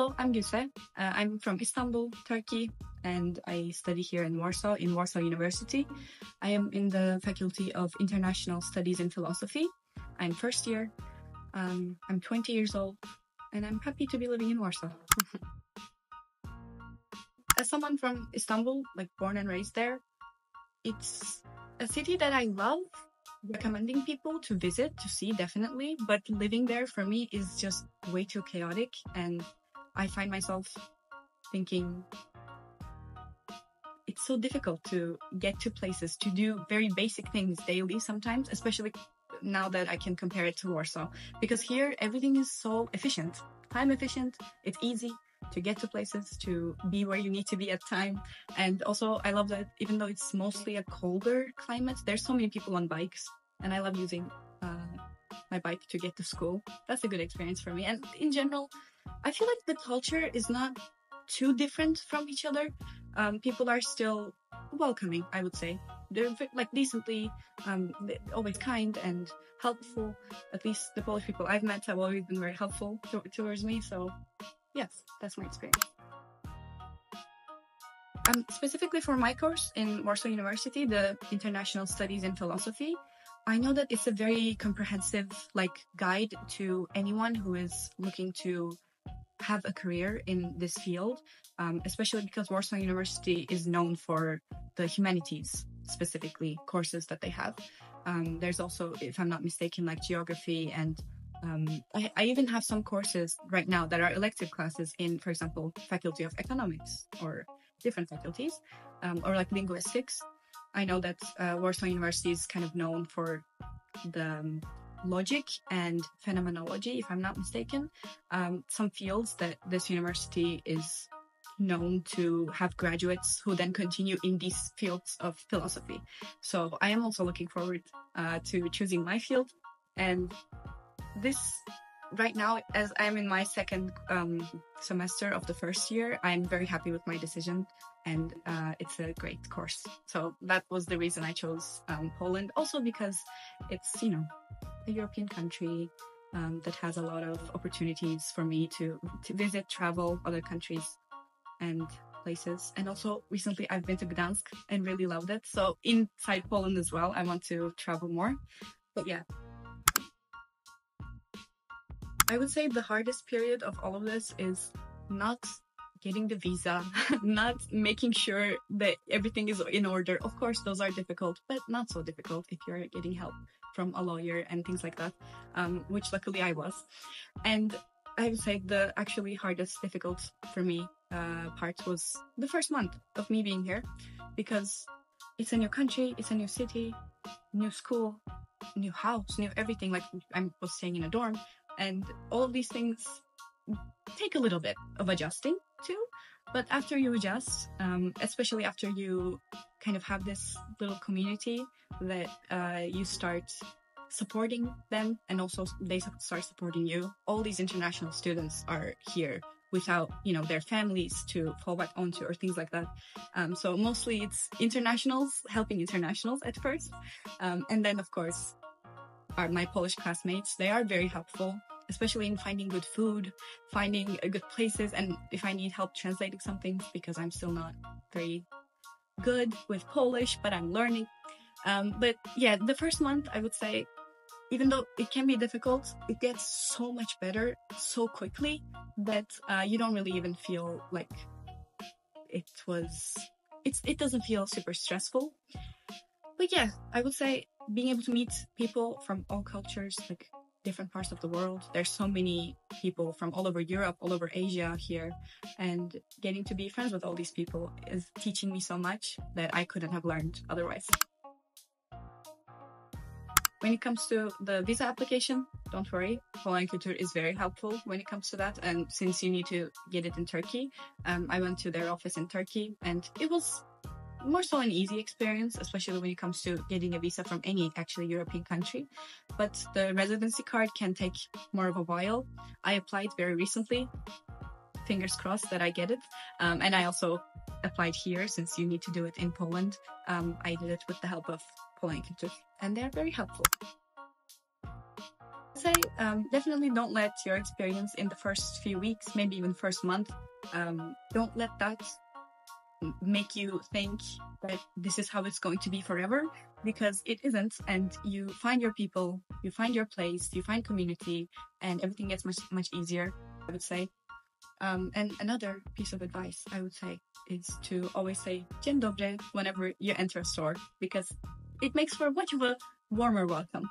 Hello, I'm Gülse. I'm from Istanbul, Turkey, and I study here in Warsaw University. I am in the Faculty of International Studies and Philosophy. I'm first year. I'm 20 years old, and I'm happy to be living in Warsaw. As someone from Istanbul, like born and raised there, it's a city that I love, recommending people to visit, to see, definitely. But living there for me is just way too chaotic, and I find myself thinking it's so difficult to get to places, to do very basic things daily sometimes, especially now that I can compare it to Warsaw. Because here, everything is so efficient, time efficient, it's easy to get to places, to be where you need to be at time. And also, I love that even though it's mostly a colder climate, there's so many people on bikes, and I love using my bike to get to school. That's a good experience for me. And in general, I feel like the culture is not too different from each other. People are still welcoming, I would say. They're like decently, always kind and helpful. At least the Polish people I've met have always been very helpful towards me. So yes, that's my experience. Specifically for my course in Warsaw University, the International Studies in Philosophy, I know that it's a very comprehensive guide to anyone who is looking to have a career in this field, especially because Warsaw University is known for the humanities, specifically courses that they have. There's also, if I'm not mistaken, like geography, and I even have some courses right now that are elective classes in, for example, Faculty of Economics or different faculties, or like linguistics. I know that Warsaw University is kind of known for the logic and phenomenology, if I'm not mistaken, some fields that this university is known to have graduates who then continue in these fields of philosophy. So I am also looking forward to choosing my field. And this right now, as I'm in my second semester of the first year, I'm very happy with my decision, and it's a great course. So that was the reason I chose Poland, also because it's, a European country that has a lot of opportunities for me to visit, travel other countries and places. And also recently I've been to Gdansk and really loved it. So inside Poland as well, I want to travel more. But yeah, I would say the hardest period of all of this is not getting the visa, not making sure that everything is in order. Of course, those are difficult, but not so difficult if you're getting help from a lawyer and things like that, which luckily I was. And I would say the actually hardest, difficult for me part was the first month of me being here, because it's a new country, it's a new city, new school, new house, new everything. Like I was staying in a dorm, and all of these things take a little bit of adjusting to. But after you adjust, especially after you kind of have this little community that you start supporting them, and also they start supporting you. All these international students are here without, their families to fall back onto or things like that. So mostly it's internationals helping internationals at first. And then, of course, are my Polish classmates. They are very helpful, especially in finding good food, finding good places, and if I need help translating some things, because I'm still not very good with Polish, but I'm learning. But yeah, the first month, I would say, even though it can be difficult, it gets so much better so quickly that you don't really even feel like it doesn't feel super stressful. But yeah, I would say being able to meet people from all cultures, like different parts of the world. There's so many people from all over Europe, all over Asia here, and getting to be friends with all these people is teaching me so much that I couldn't have learned otherwise. When it comes to the visa application, don't worry, Poland Culture is very helpful when it comes to that. And since you need to get it in Turkey, I went to their office in Turkey, and it was more so an easy experience, especially when it comes to getting a visa from any actually European country. But the residency card can take more of a while. I applied very recently. Fingers crossed that I get it. And I also applied here, since you need to do it in Poland. I did it with the help of Poland Culture, and they're very helpful. Say definitely don't let your experience in the first few weeks, maybe even first month, don't let that make you think that this is how it's going to be forever, because it isn't. And you find your people, you find your place, you find community, and everything gets much easier, I would say. And another piece of advice I would say is to always say dzień dobry whenever you enter a store, because it makes for much of a warmer welcome.